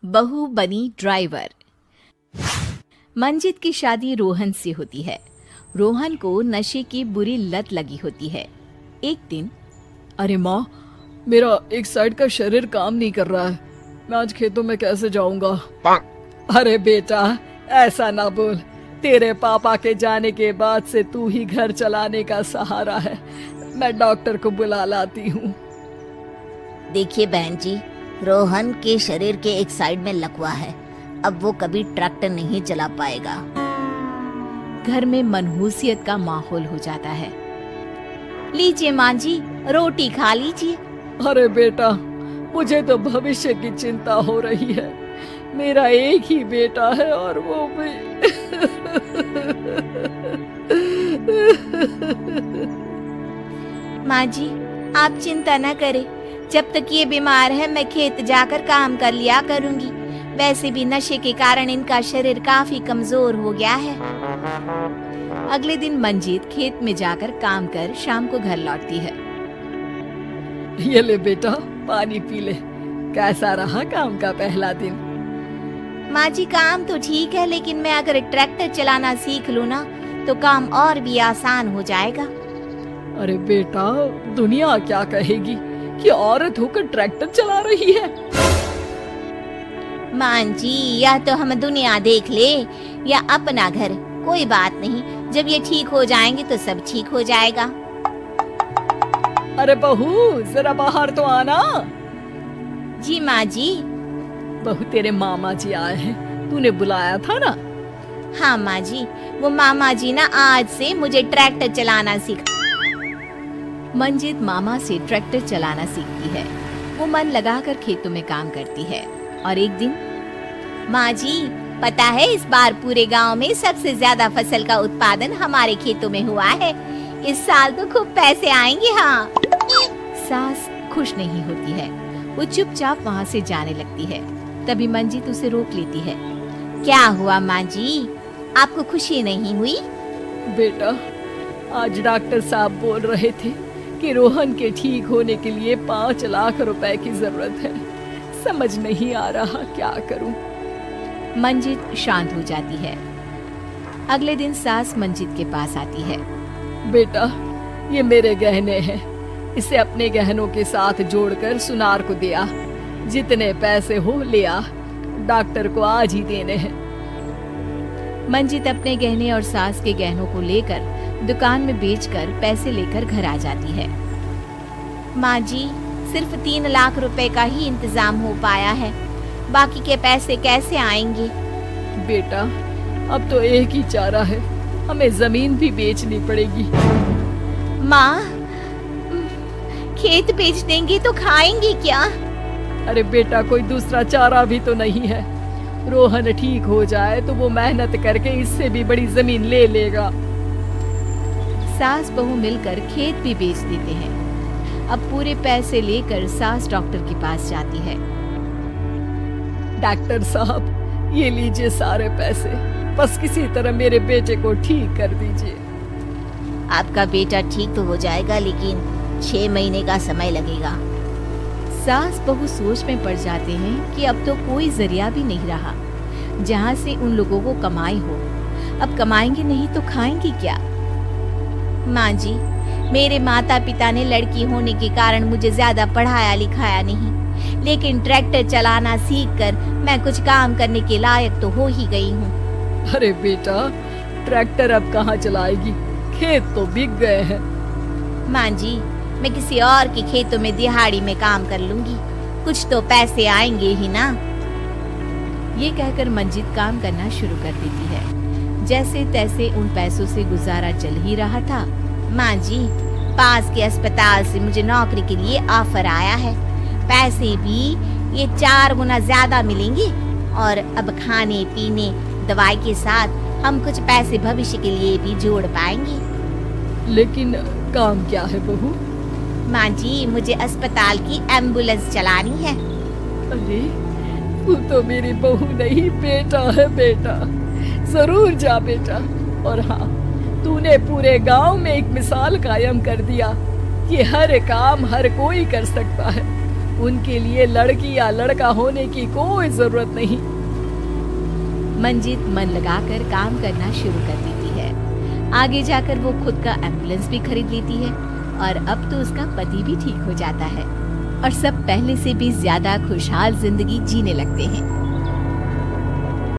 बहू बनी ड्राइवर। मंजित की शादी रोहन से होती है। रोहन को नशे की बुरी लत लगी होती है। एक दिन, अरे माँ, मेरा एक साइड का शरीर काम नहीं कर रहा है। मैं आज खेतों में कैसे जाऊंगा? अरे बेटा, ऐसा ना बोल। तेरे पापा के जाने के बाद से तू ही घर चलाने का सहारा है। मैं डॉक्टर को बुला लाती हूँ। देखिए बहन जी, रोहन के शरीर के एक साइड में लकवा है। अब वो कभी ट्रैक्टर नहीं चला पाएगा। घर में मनहूसियत का माहौल हो जाता है। लीजिए माँ जी, रोटी खा लीजिए। अरे बेटा, मुझे तो भविष्य की चिंता हो रही है। मेरा एक ही बेटा है और वो भी माँ जी, आप चिंता न करें। जब तक ये बीमार है मैं खेत जाकर काम कर लिया करूंगी। वैसे भी नशे के कारण इनका शरीर काफी कमजोर हो गया है। अगले दिन मंजीत खेत में जाकर काम कर शाम को घर लौटती है। ये ले बेटा, पानी पी ले। कैसा रहा काम का पहला दिन? माँ जी, काम तो ठीक है, लेकिन मैं अगर ट्रैक्टर चलाना सीख लूँ ना तो काम और भी आसान हो जाएगा। अरे बेटा, दुनिया क्या कहेगी कि औरत होकर ट्रैक्टर चला रही है? माँ जी, या तो हम दुनिया देख ले या अपना घर, कोई बात नहीं। जब ये ठीक हो जाएंगे तो सब ठीक हो जाएगा। अरे बहू, जरा बाहर तो आना। जी माँ जी। बहू, तेरे मामा जी आए हैं, तूने बुलाया था ना? हाँ माँ जी, वो मामा जी ना आज से मुझे ट्रैक्टर चलाना सिखा। मंजित मामा से ट्रैक्टर चलाना सीखती है। वो मन लगाकर खेतों में काम करती है। और एक दिन, माँ जी, पता है इस बार पूरे गांव में सबसे ज्यादा फसल का उत्पादन हमारे खेतों में हुआ है। इस साल तो खूब पैसे आएंगे। हाँ। सास खुश नहीं होती है। वो चुपचाप वहाँ से जाने लगती है। तभी मंजित उसे रोक लेती है। क्या हुआ माँ जी, आपको खुशी नहीं हुई? बेटा, आज डॉक्टर साहब बोल रहे थे कि रोहन के ठीक होने के लिए 5 लाख रुपए की जरूरत है। समझ नहीं आ रहा क्या करूं। मंजित शांत हो जाती है। अगले दिन सास मंजित के पास आती है। बेटा, ये मेरे गहने हैं। इसे अपने गहनों के साथ जोड़कर सुनार को दिया। जितने पैसे हो ले आ, डॉक्टर को आज ही देने हैं। मंजित अपने गहने और सास के गहनों को लेकर दुकान में बेचकर पैसे लेकर घर आ जाती है। माँ जी, सिर्फ 3 लाख रुपए का ही इंतजाम हो पाया है। बाकी के पैसे कैसे आएंगे? बेटा, अब तो एक ही चारा है, हमें जमीन भी बेचनी पड़ेगी। माँ, खेत बेच देंगे तो खाएंगे क्या? अरे बेटा, कोई दूसरा चारा भी तो नहीं है। रोहन ठीक हो जाए तो वो मेहनत करके इससे भी बड़ी जमीन ले लेगा। सास बहू मिलकर खेत भी बेच देते हैं। अब पूरे पैसे लेकर सास डॉक्टर के पास जाती है। डॉक्टर साहब, ये लीजिए सारे पैसे। बस किसी तरह मेरे बेटे को ठीक कर दीजिए। आपका बेटा ठीक तो हो जाएगा, लेकिन 6 महीने का समय लगेगा। सास बहू सोच में पड़ जाते हैं कि अब तो कोई जरिया भी नहीं रहा जहाँ से उन लोगों को कमाई हो। अब कमाएंगे नहीं तो खाएंगे क्या? माँ जी, मेरे माता पिता ने लड़की होने के कारण मुझे ज्यादा पढ़ाया लिखाया नहीं, लेकिन ट्रैक्टर चलाना सीखकर मैं कुछ काम करने के लायक तो हो ही गई हूँ। अरे बेटा, ट्रैक्टर अब कहाँ चलाएगी? खेत तो बिक गए हैं। माँ जी, मैं किसी और के खेतों में दिहाड़ी में काम कर लूंगी, कुछ तो पैसे आएंगे ही ना। ये कहकर मंजित काम करना शुरू कर देती है। जैसे तैसे उन पैसों से गुजारा चल ही रहा था। माँ जी, पास के अस्पताल से मुझे नौकरी के लिए ऑफर आया है। पैसे भी ये 4 गुना ज्यादा मिलेंगे और अब खाने पीने दवाई के साथ हम कुछ पैसे भविष्य के लिए भी जोड़ पाएंगे। लेकिन काम क्या है बहू? माँ जी, मुझे अस्पताल की एम्बुलेंस चलानी है। अरे, तू तो मेरी बहू नहीं, बेटा है। बेटा, जरूर जा बेटा। और हाँ, तूने पूरे गांव में एक मिसाल कायम कर दिया। ये हर काम हर कोई कर सकता है। उनके लिए लड़की या लड़का होने की कोई जरूरत नहीं। मंजित मन लगाकर काम करना शुरू कर देती है। आगे जाकर वो खुद का एम्बुलेंस भी खरीद लेती है और अब तो उसका पति भी ठीक हो जाता है और सब पहले से भी ज्यादा खुशहाल जिंदगी जीने लगते हैं।